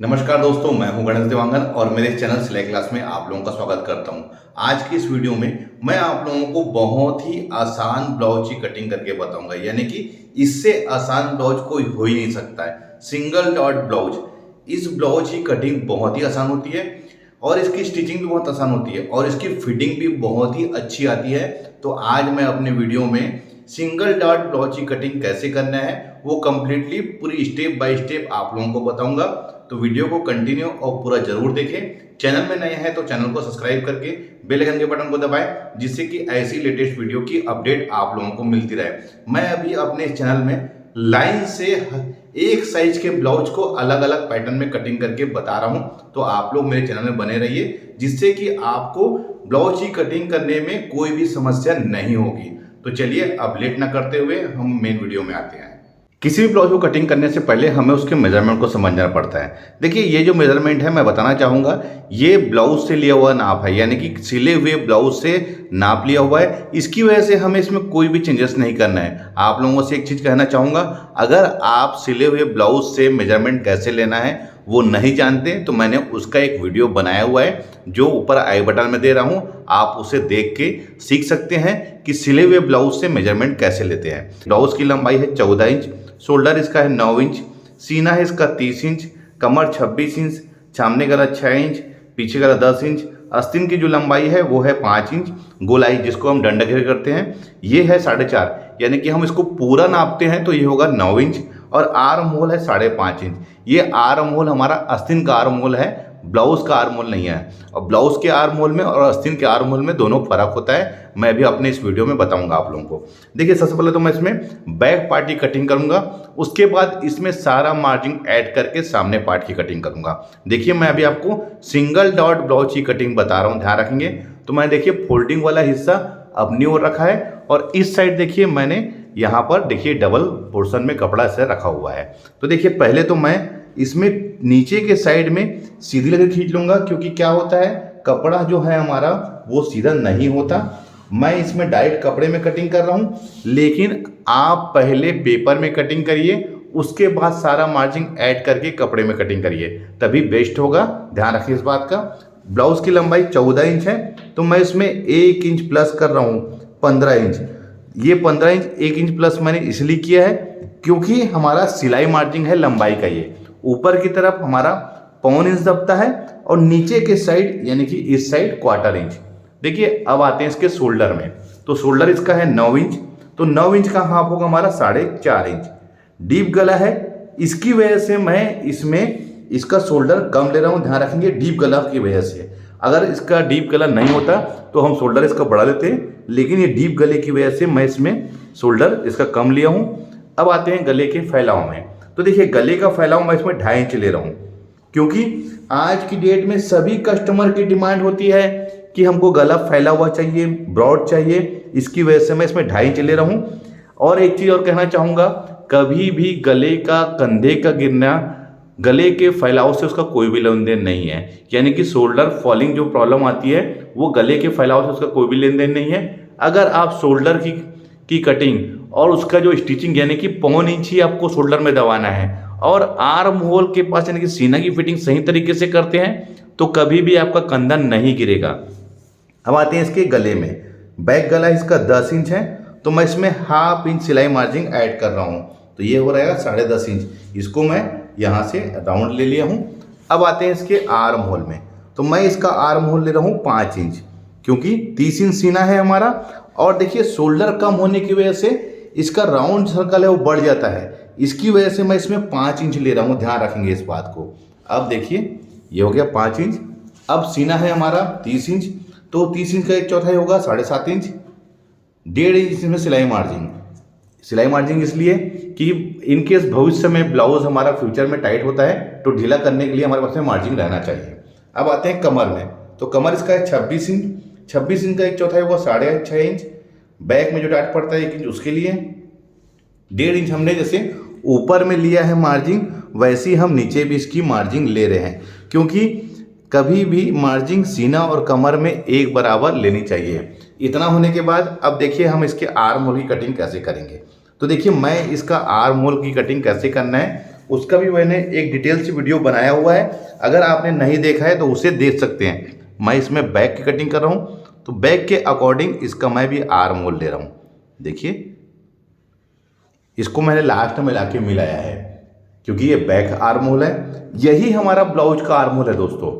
नमस्कार दोस्तों, मैं हूं गणेश देवांगन और मेरे चैनल सिलाई क्लास में आप लोगों का स्वागत करता हूं। आज की इस वीडियो में मैं आप लोगों को बहुत ही आसान ब्लाउज की कटिंग करके बताऊंगा, यानी कि इससे आसान ब्लाउज कोई हो ही नहीं सकता है। सिंगल डॉट ब्लाउज, इस ब्लाउज की कटिंग बहुत ही आसान होती है और इसकी स्टिचिंग भी बहुत आसान होती है और इसकी फिटिंग भी बहुत ही अच्छी आती है। तो आज मैं अपने वीडियो में सिंगल डॉट ब्लाउज की कटिंग कैसे करना है वो कंप्लीटली पूरी स्टेप बाय स्टेप आप लोगों को बताऊंगा। तो वीडियो को कंटिन्यू और पूरा जरूर देखें। चैनल में नए हैं तो चैनल को सब्सक्राइब करके बेल आइकन के बटन को दबाएं, जिससे कि ऐसी लेटेस्ट वीडियो की अपडेट आप लोगों को मिलती रहे। मैं अभी अपने इस चैनल में लाइन से एक साइज के ब्लाउज को अलग अलग पैटर्न में कटिंग करके बता रहा हूं, तो आप लोग मेरे चैनल में बने रहिए, जिससे कि आपको ब्लाउज की कटिंग करने में कोई भी समस्या नहीं होगी। तो चलिए अब लेट ना करते हुए हम मेन वीडियो में आते हैं। किसी भी ब्लाउज को कटिंग करने से पहले हमें उसके मेजरमेंट को समझना पड़ता है। देखिए, ये जो मेजरमेंट है मैं बताना चाहूँगा, ये ब्लाउज से लिया हुआ नाप है, यानी कि सिले हुए ब्लाउज से नाप लिया हुआ है। इसकी वजह से हमें इसमें कोई भी चेंजेस नहीं करना है। आप लोगों से एक चीज़ कहना चाहूँगा, अगर आप सिले हुए ब्लाउज से मेजरमेंट कैसे लेना है वो नहीं जानते तो मैंने उसका एक वीडियो बनाया हुआ है, जो ऊपर आई बटन में दे रहा हूँ। आप उसे देख के सीख सकते हैं कि सिले हुए ब्लाउज से मेजरमेंट कैसे लेते हैं। ब्लाउज की लंबाई है 14 इंच, शोल्डर इसका है 9 इंच, सीना है इसका 30 इंच, कमर 26 इंच, सामने गला 6 इंच, पीछे गला 10 इंच, आस्तीन की जो लंबाई है वो है 5 इंच, गोलाई जिसको हम डंडा घेर करते हैं ये है 4.5, यानी कि हम इसको पूरा नापते हैं तो ये होगा 9 इंच, और आर्म होल है 5.5 इंच। ये आर्म होल हमारा आस्तीन का आर्म होल है, ब्लाउज का आर्म होल नहीं है। और ब्लाउज के आर्म होल में और आस्तीन के आर्म होल में दोनों फर्क होता है, मैं भी अपने इस वीडियो में बताऊंगा आप लोगों को। देखिए, सबसे पहले तो मैं इसमें बैक पार्ट की कटिंग करूंगा, उसके बाद इसमें सारा मार्जिन ऐड करके सामने पार्ट की कटिंग करूंगा। देखिए, मैं अभी आपको सिंगल डॉट ब्लाउज की कटिंग बता रहा हूँ, ध्यान रखेंगे। तो मैं देखिए फोल्डिंग वाला हिस्सा अपनी ओर रखा है और इस साइड देखिए मैंने यहाँ पर देखिए डबल पोर्शन में कपड़ा से रखा हुआ है। तो देखिए, पहले तो मैं इसमें नीचे के साइड में सीधी लगे खींच लूँगा, क्योंकि क्या होता है कपड़ा जो है हमारा वो सीधा नहीं होता। मैं इसमें डायरेक्ट कपड़े में कटिंग कर रहा हूँ, लेकिन आप पहले पेपर में कटिंग करिए, उसके बाद सारा मार्जिन ऐड करके कपड़े में कटिंग करिए, तभी बेस्ट होगा। ध्यान रखिए इस बात का। ब्लाउज की लंबाई 14 इंच है, तो मैं इसमें 1 इंच प्लस कर रहा हूँ 15 इंच। ये 15 इंच 1 इंच प्लस मैंने इसलिए किया है क्योंकि हमारा सिलाई मार्जिन है लंबाई का, ये ऊपर की तरफ हमारा 1.25 इंच दबता है और नीचे के साइड यानी कि इस साइड 1/4 इंच। देखिए, अब आते हैं इसके शोल्डर में। तो शोल्डर इसका है 9 इंच, तो 9 इंच का हाफ होगा हमारा 4.5 इंच। डीप गला है, इसकी वजह से मैं इसमें इसका शोल्डर कम ले रहा हूँ। ध्यान रखेंगे, डीप गला की वजह से। अगर इसका डीप गला नहीं होता तो हम शोल्डर इसका बढ़ा लेते हैं, लेकिन ये डीप गले की वजह से मैं इसमें शोल्डर इसका कम लिया हूँ। अब आते हैं गले के फैलाव में। तो देखिए, गले का फैलाव मैं इसमें 2.5 इंच ले रहा हूँ, क्योंकि आज की डेट में सभी कस्टमर की डिमांड होती है कि हमको गला फैला हुआ चाहिए, ब्रॉड चाहिए। इसकी वजह से मैं इसमें 2.5 इंच ले रहा हूँ। और एक चीज़ और कहना चाहूँगा, कभी भी गले का कंधे का गिरना गले के फैलाव से उसका कोई भी लेन देन नहीं है। यानी कि शोल्डर फॉलिंग जो प्रॉब्लम आती है वो गले के फैलाव से उसका कोई भी लेन देन नहीं है। अगर आप शोल्डर की कटिंग और उसका जो स्टिचिंग यानी कि 1.25 इंच ही आपको शोल्डर में दबाना है और आर्म होल के पास यानी कि सीना की फिटिंग सही तरीके से करते हैं तो कभी भी आपका कंधा नहीं गिरेगा। अब आते हैं इसके गले में। बैक गला इसका 10 इंच है, तो मैं इसमें 1/2 इंच सिलाई मार्जिन ऐड कर रहा हूँ, तो ये हो रहेगा 10.5 इंच। इसको मैं यहाँ से राउंड ले लिया हूँ। अब आते हैं इसके आर्म होल में। तो मैं इसका आर्म होल ले रहा हूँ 5 इंच, क्योंकि 30 इंच सीना है हमारा। और देखिए, शोल्डर कम होने की वजह से इसका राउंड सर्कल है वो बढ़ जाता है, इसकी वजह से मैं इसमें 5 इंच ले रहा हूँ। ध्यान रखेंगे इस बात को। अब देखिए, ये हो गया 5 इंच। अब सीना है हमारा 30 इंच, तो 30 इंच का 1/4 होगा 7.5 इंच। 1.5 इंच इसमें सिलाई मार्जिन इसलिए कि इनकेस भविष्य में ब्लाउज हमारा फ्यूचर में टाइट होता है तो ढीला करने के लिए हमारे पास में मार्जिन रहना चाहिए। अब आते हैं कमर में। तो कमर इसका है 26 इंच। 26 इंच का 1/4 होगा 6.5 इंच। बैक में जो डाट पड़ता है 1 इंच उसके लिए। 1.5 इंच हमने जैसे ऊपर में लिया है मार्जिन, वैसे ही हम नीचे भी इसकी मार्जिन ले रहे हैं, क्योंकि कभी भी मार्जिन सीना और कमर में एक बराबर लेनी चाहिए। इतना होने के बाद अब देखिए हम इसके आर्म होल की कटिंग कैसे करेंगे। तो देखिए, मैं इसका आर्म होल की कटिंग कैसे करना है उसका भी मैंने एक डिटेल से वीडियो बनाया हुआ है। अगर आपने नहीं देखा है तो उसे देख सकते हैं। मैं इसमें बैक की कटिंग कर रहा हूँ, तो बैक के अकॉर्डिंग इसका मैं भी आर्म होल ले रहा हूँ। देखिए, इसको मैंने लास्ट में लाके मिलाया है क्योंकि ये बैक आर्म होल है। यही हमारा ब्लाउज का आर्म होल है दोस्तों।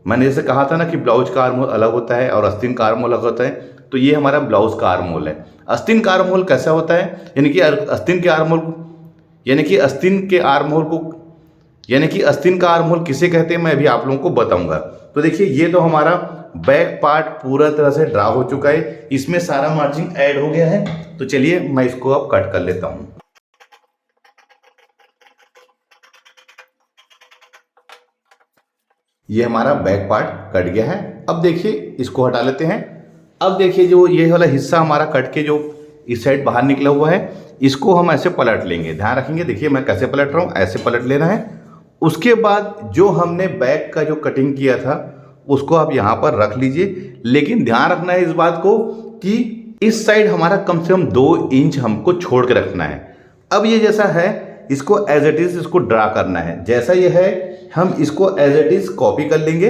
मैंने जैसे कहा था ना कि ब्लाउज का आर्म होल अलग होता है और आस्तीन का आर्म होल अलग होता है, तो ये हमारा ब्लाउज का आर्म होल है। आस्तीन का आर्म होल कैसा होता है, यानी कि आस्तीन के आर्म होल यानी कि आस्तीन के आर्म होल को यानी कि आस्तीन का आर्म होल किसे कहते हैं मैं अभी आप लोगों को बताऊंगा। तो देखिए, ये तो हमारा बैक पार्ट पूरा तरह से ड्रा हो चुका है, इसमें सारा मार्जिन ऐड हो गया है। तो चलिए मैं इसको अब कट कर लेता हूं। ये हमारा बैक पार्ट कट गया है। अब देखिए, इसको हटा लेते हैं। अब देखिए, जो ये वाला हिस्सा हमारा कट के जो इस साइड बाहर निकला हुआ है, इसको हम ऐसे पलट लेंगे। ध्यान रखेंगे, देखिए मैं कैसे पलट रहा हूँ, ऐसे पलट लेना है। उसके बाद जो हमने बैक का जो कटिंग किया था उसको आप यहाँ पर रख लीजिए, लेकिन ध्यान रखना है इस बात को कि इस साइड हमारा कम से कम 2 इंच हमको छोड़ के रखना है। अब ये जैसा है, इसको एज इट इज इसको ड्रा करना है। जैसा ये है हम इसको एज इट इज कॉपी कर लेंगे।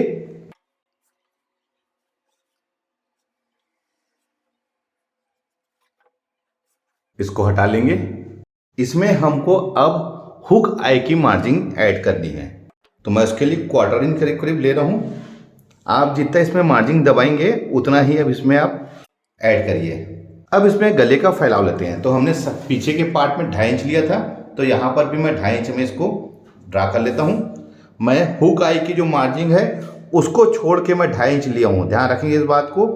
इसको हटा लेंगे। इसमें हमको अब हुक आई की मार्जिन ऐड करनी है, तो मैं उसके लिए 1/4 इंच करीब करीब ले रहा हूं। आप जितना इसमें मार्जिन दबाएंगे उतना ही अब इसमें आप ऐड करिए। अब इसमें गले का फैलाव लेते हैं। तो हमने पीछे के पार्ट में 2.5 इंच लिया था, तो यहाँ पर भी मैं 2.5 इंच में इसको ड्रा कर लेता हूँ। मैं हुक आई की जो मार्जिन है उसको छोड़ के मैं 2.5 इंच लिया हूँ, ध्यान रखेंगे इस बात को।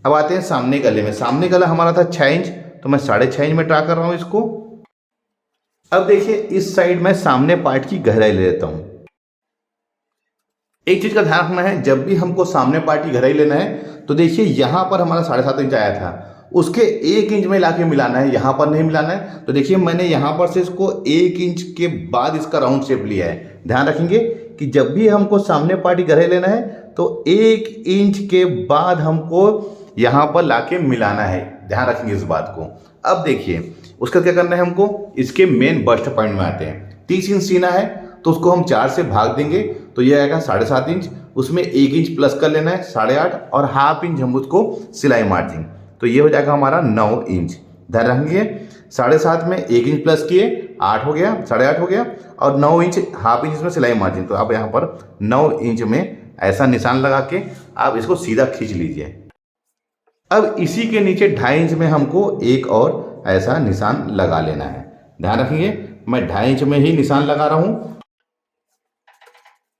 अब आते हैं सामने गले में। सामने गला हमारा था 6 इंच, तो मैं 6.5 इंच में ड्रा कर रहा हूँ इसको। अब देखिए, इस साइड में सामने पार्ट की गहराई ले लेता हूँ। एक चीज का ध्यान रखना है, जब भी हमको सामने पार्ट की गहराई लेना है तो देखिए यहाँ पर हमारा 7.5 इंच आया था, उसके 1 इंच में लाके मिलाना है, यहाँ पर नहीं मिलाना है। तो देखिए, मैंने यहाँ पर से इसको 1 इंच के बाद इसका राउंड शेप लिया है। ध्यान रखेंगे कि जब भी हमको सामने पार्ट की गहराई लेना है तो 1 इंच के बाद हमको यहाँ पर लाके मिलाना है। ध्यान रखेंगे इस बात को। अब देखिए, उसका क्या करना है, हमको इसके मेन बस्ट पॉइंट में आते हैं। 30 इंच सीना है तो उसको हम 4 से भाग देंगे, तो ये आएगा 7.5 इंच। उसमें 1 इंच प्लस कर लेना है, 8.5, और ½ इंच हम उसको सिलाई मार्जिन, तो ये हो जाएगा हमारा 9 इंच। ध्यान रखेंगे, 7.5 में 1 इंच प्लस किए 8 हो गया, 8.5 हो गया, और 9 इंच ½ इंच इसमें सिलाई मार्जिन। तो आप यहाँ पर 9 इंच में ऐसा निशान लगा के आप इसको सीधा खींच लीजिए। अब इसी के नीचे 2.5 इंच में हमको एक और ऐसा निशान लगा लेना है। ध्यान रखेंगे, मैं 2.5 इंच में ही निशान लगा रहा हूं।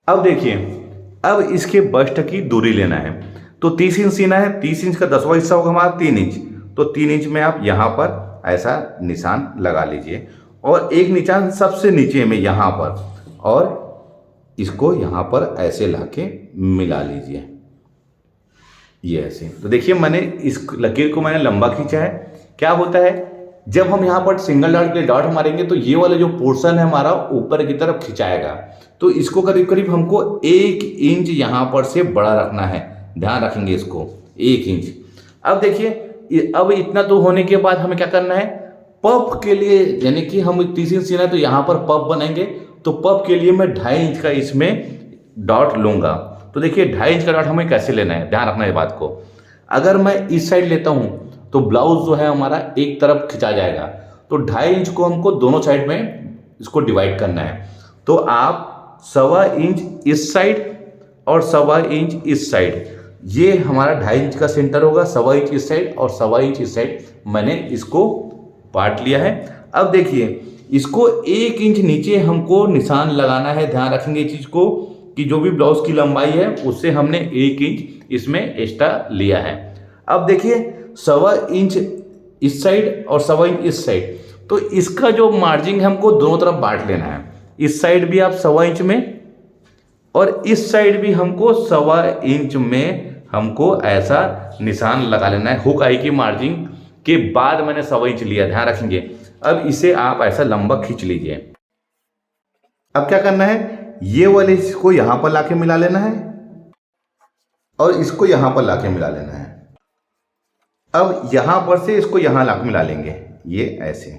अब देखिए, अब इसके बस्ट की दूरी लेना है। तो 30 इंच सीना है, 30 इंच का 10वां हिस्सा होगा हमारा 3 इंच। तो 3 इंच में आप यहाँ पर ऐसा निशान लगा लीजिए, और एक निशान सबसे नीचे में यहाँ पर, और इसको यहाँ पर ऐसे लाके मिला लीजिए, ये ऐसे। तो देखिए, मैंने इस लकीर को मैंने लंबा खींचा है। क्या होता है, जब हम यहाँ पर सिंगल डॉट के लिए डॉट मारेंगे तो ये वाला जो पोर्शन है हमारा ऊपर की तरफ खिंचाएगा। तो इसको करीब करीब हमको 1 इंच यहाँ पर से बड़ा रखना है। ध्यान रखेंगे इसको, 1 इंच। अब देखिए, अब इतना तो होने के बाद हमें क्या करना है, पफ के लिए, यानी कि हम 30 इंच सीना है तो यहाँ पर पफ बनाएंगे। तो पफ के लिए मैं 2.5 इंच का इसमें डॉट लूंगा। तो देखिए, 2.5 इंच का डॉट हमें कैसे लेना है, ध्यान रखना है बात को। अगर मैं इस साइड लेता हूँ तो ब्लाउज जो है हमारा एक तरफ खिंचा जाएगा, तो 2.5 इंच को हमको दोनों साइड में इसको डिवाइड करना है। तो आप 1.25 इंच इस साइड और 1.25 इंच इस साइड, ये हमारा 2.5 इंच का सेंटर होगा। 1.25 इंच इस साइड और 1.25 इंच इस साइड मैंने इसको बांट लिया है। अब देखिए, इसको 1 इंच नीचे हमको निशान लगाना है। ध्यान रखेंगे इस चीज को कि जो भी ब्लाउज की लंबाई है उससे हमने 1 इंच इसमें एक्स्ट्रा लिया है। अब देखिए, 1.25 इंच इस साइड और 1.25 इंच इस साइड, तो इसका जो मार्जिन है हमको दोनों तरफ बांट लेना है। इस साइड भी आप 1.25 इंच में, और इस साइड भी हमको 1.25 इंच में हमको ऐसा निशान लगा लेना है। हुक आई की मार्जिन के बाद मैंने 1.25 इंच लिया, ध्यान रखेंगे। अब इसे आप ऐसा लंबा खींच लीजिए। अब क्या करना है, ये वाले इसको यहां पर लाके मिला लेना है, और इसको यहां पर लाके मिला लेना है। अब यहां पर से इसको यहां लाके मिला लेंगे, ये ऐसे।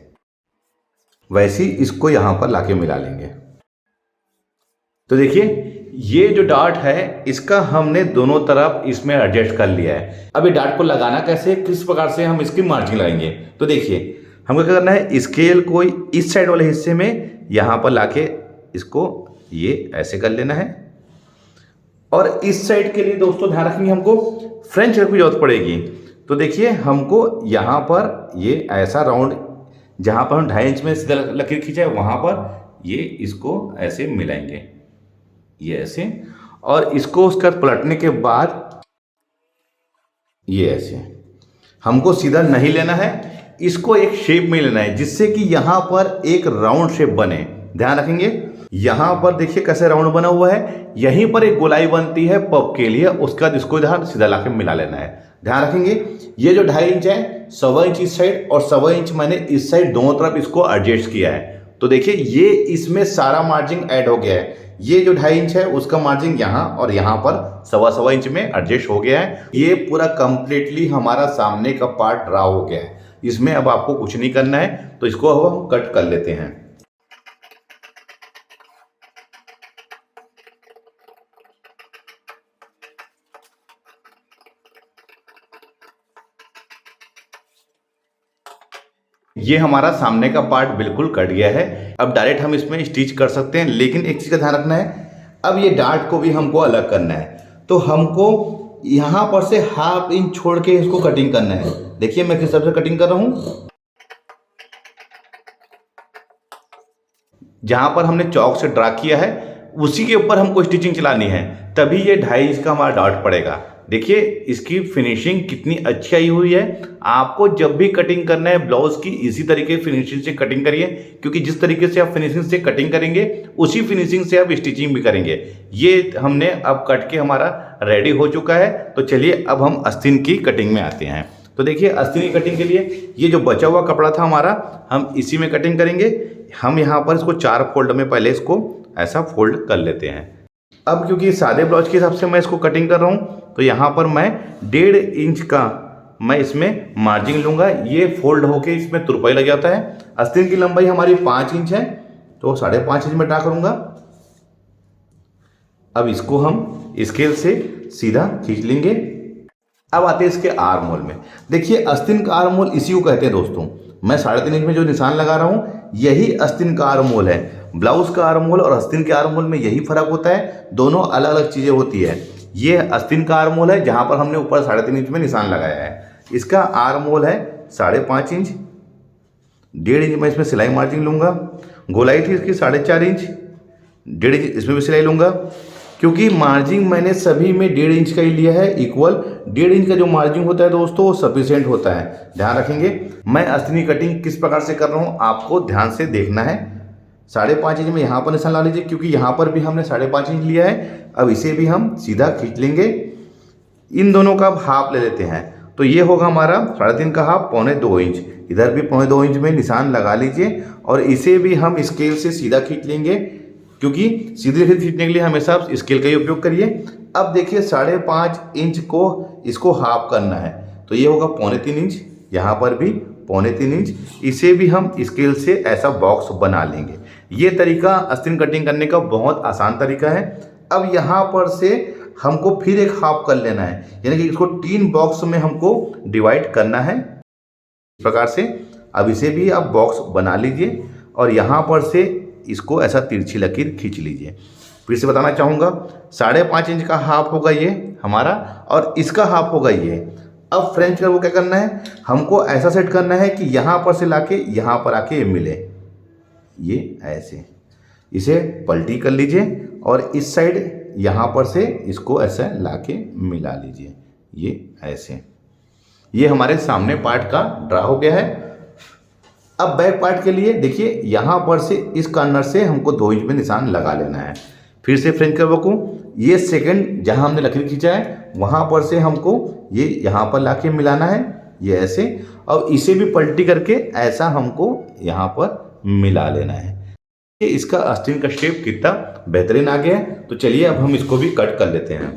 वैसे ही इसको यहाँ पर लाके मिला लेंगे। तो देखिए ये जो डार्ट है इसका हमने दोनों तरफ इसमें एडजस्ट कर लिया है। अब ये डार्ट को लगाना कैसे, किस प्रकार से हम इसकी मार्जिन लगाएंगे, तो देखिए हमको क्या करना है, स्केल को इस साइड वाले हिस्से में यहाँ पर लाके इसको ये ऐसे कर लेना है। और इस साइड के लिए दोस्तों ध्यान रखेंगे हमको फ्रेंच कट की जरूरत पड़ेगी। तो देखिए हमको यहाँ पर ये ऐसा राउंड जहाँ पर हम 2.5 इंच में सीधा लकीर खींचा है वहाँ पर ये इसको ऐसे मिलाएंगे, ये ऐसे, और इसको उसका पलटने के बाद ये ऐसे। हमको सीधा नहीं लेना है, इसको एक शेप में लेना है जिससे कि यहाँ पर एक राउंड शेप बने। ध्यान रखेंगे यहाँ पर देखिए कैसे राउंड बना हुआ है, यहीं पर एक गोलाई बनती है पफ के लिए, उसके बाद इसको इधर सीधा लाके मिला लेना है। ध्यान रखेंगे ये जो 2.5 इंच है 1.25 इंच इस साइड और 1.25 इंच मैंने इस साइड दोनों तरफ इसको एडजस्ट किया है। तो देखिए ये इसमें सारा मार्जिन ऐड हो गया है। ये जो 2.5 इंच है उसका मार्जिन यहाँ और यहाँ पर 1.25 इंच में एडजस्ट हो गया है। ये पूरा कंप्लीटली हमारा सामने का पार्ट ड्रा हो गया है। इसमें अब आपको कुछ नहीं करना है, तो इसको अब हम कट कर लेते हैं। ये हमारा सामने का पार्ट बिल्कुल कट गया है। अब डायरेक्ट हम इसमें स्टिच कर सकते हैं, लेकिन एक चीज़ का ध्यान रखना है, अब ये डार्ट को भी हमको अलग करना है। तो हमको यहाँ पर से 1/2 इंच छोड़ के इसको कटिंग करना है। देखिए मैं किस तरह से कटिंग कर रहा हूँ, जहाँ पर हमने चौक से ड्रा किया है उसी के ऊपर हमको स्टिचिंग चलानी है, तभी ये 2.5 इंच का हमारा डॉट पड़ेगा। देखिए इसकी फिनिशिंग कितनी अच्छी आई हुई है। आपको जब भी कटिंग करना है ब्लाउज की इसी तरीके फिनिशिंग से कटिंग करिए, क्योंकि जिस तरीके से आप फिनिशिंग से कटिंग करेंगे उसी फिनिशिंग से आप स्टिचिंग भी करेंगे। ये हमने अब कट के हमारा रेडी हो चुका है। तो चलिए अब हम आस्तीन की कटिंग में आते हैं। तो देखिए आस्तीन की कटिंग के लिए ये जो बचा हुआ कपड़ा था हमारा, हम इसी में कटिंग करेंगे। हम यहाँ पर इसको 4 फोल्ड में पहले इसको ऐसा फोल्ड कर लेते हैं। अब क्योंकि सादे ब्लाउज के हिसाब से मैं इसको कटिंग कर रहा हूँ, तो यहाँ पर मैं 1.5 इंच का मैं इसमें मार्जिन लूँगा। ये फोल्ड होके इसमें तुरपाई लग जाता है। आस्तीन की लंबाई हमारी 5 इंच है, तो 5.5 इंच में ड्रा करूँगा। अब इसको हम स्केल से सीधा खींच लेंगे। अब आते हैं इसके आर्म होल में। देखिए आस्तीन का आर्म होल इसी को कहते हैं दोस्तों। मैं 3.5 इंच में जो निशान लगा रहा हूँ यही आस्तीन का आर्म होल है। ब्लाउज का आर्म होल और आस्तीन के आर्म होल में यही फर्क होता है, दोनों अलग अलग चीज़ें होती है। ये आस्तीन का आर्म होल है जहाँ पर हमने ऊपर 3.5 इंच में निशान लगाया है। इसका आर्म होल है 5.5 इंच। 1.5 इंच में इसमें सिलाई मार्जिन लूँगा। गोलाई थी इसकी 4.5 इंच, 1.5 इंच इसमें भी सिलाई लूँगा। क्योंकि मार्जिन मैंने सभी में 1.5 इंच का ही लिया है इक्वल। 1.5 इंच का जो मार्जिन होता है दोस्तों वो सफिशिएंट होता है। ध्यान रखेंगे मैं आस्तीन कटिंग किस प्रकार से कर रहा हूँ आपको ध्यान से देखना है। 5.5 इंच में यहाँ पर निशान ला लीजिए, क्योंकि यहाँ पर भी हमने 5.5 इंच लिया है। अब इसे भी हम सीधा खींच लेंगे। इन दोनों का अब हाफ ले लेते हैं, तो ये होगा हमारा 3.5 का हाफ 2.25 इंच। इधर भी 2.25 इंच में निशान लगा लीजिए और इसे भी हम स्केल से सीधा खींच लेंगे, क्योंकि सीधे सीधे खींचने के लिए हमेशा आप स्केल का ही उपयोग करिए। अब देखिए 5.5 इंच को इसको हाफ करना है, तो ये होगा 3.25 इंच। यहाँ पर भी 3.25 इंच, इसे भी हम स्केल से ऐसा बॉक्स बना लेंगे। ये तरीका आस्तीन कटिंग करने का बहुत आसान तरीका है। अब यहाँ पर से हमको फिर एक हाफ कर लेना है, यानी कि इसको 3 बॉक्स में हमको डिवाइड करना है इस प्रकार से। अब इसे भी आप बॉक्स बना लीजिए और यहाँ पर से इसको ऐसा तिरछी लकीर खींच लीजिए। फिर से बताना चाहूँगा 5.5 इंच का हाफ होगा ये हमारा और इसका हाफ होगा ये। अब फ्रेंच कर्व को क्या करना है, हमको ऐसा सेट करना है कि यहाँ पर से लाके यहाँ पर आके मिले, ये ऐसे। इसे पलटी कर लीजिए और इस साइड यहाँ पर से इसको ऐसा लाके मिला लीजिए, ये ऐसे। ये हमारे सामने पार्ट का ड्रा हो गया है। अब बैक पार्ट के लिए देखिए यहाँ पर से इस कॉर्नर से हमको 2 इंच में निशान लगा लेना है। फिर से फ्रेंच कर्व को ये सेकंड जहाँ हमने लकीर खींचा है वहाँ पर से हमको ये यहाँ पर लाके मिलाना है, ये ऐसे। और इसे भी पलटी करके ऐसा हमको यहाँ पर मिला लेना है। ये इसका आस्तीन का शेप कितना बेहतरीन आ गया है। तो चलिए अब हम इसको भी कट कर लेते हैं।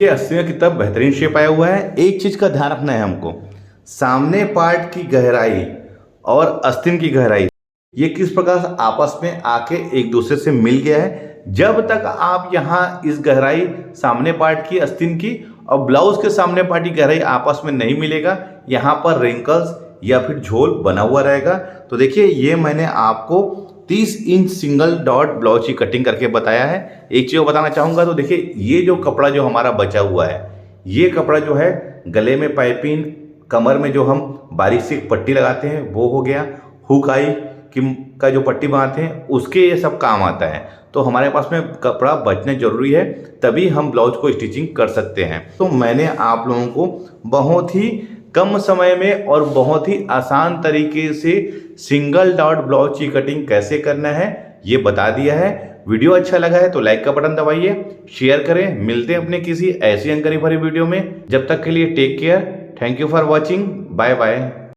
ये 80 में कितना बेहतरीन शेप आया हुआ है। एक चीज का ध्यान रखना है हमको, सामने पार्ट की गहराई और आस्तीन की गहराई ये किस प्रकार से आपस में आके एक दूसरे से मिल गया है। जब तक आप यहाँ इस गहराई सामने पार्ट की आस्तीन की और ब्लाउज के सामने पार्ट की गहराई आपस में नहीं मिलेगा, यहाँ पर रिंकल्स या फिर झोल बना हुआ रहेगा। तो देखिए ये मैंने आपको 30 इंच सिंगल डॉट ब्लाउज की कटिंग करके बताया है। एक चीज़ बताना चाहूँगा, तो देखिए ये जो कपड़ा जो हमारा बचा हुआ है, ये कपड़ा जो है गले में पाइपिंग, कमर में जो हम बारीक सी पट्टी लगाते हैं वो हो गया, हुक आई का जो पट्टी बनाते हैं उसके ये सब काम आता है। तो हमारे पास में कपड़ा बचना जरूरी है, तभी हम ब्लाउज को स्टिचिंग कर सकते हैं। तो मैंने आप लोगों को बहुत ही कम समय में और बहुत ही आसान तरीके से सिंगल डॉट ब्लाउज की कटिंग कैसे करना है ये बता दिया है। वीडियो अच्छा लगा है तो लाइक का बटन दबाइए, शेयर करें। मिलते हैं अपने किसी ऐसी जानकारी भरी वीडियो में। जब तक के लिए take care, thank you for watching, bye bye.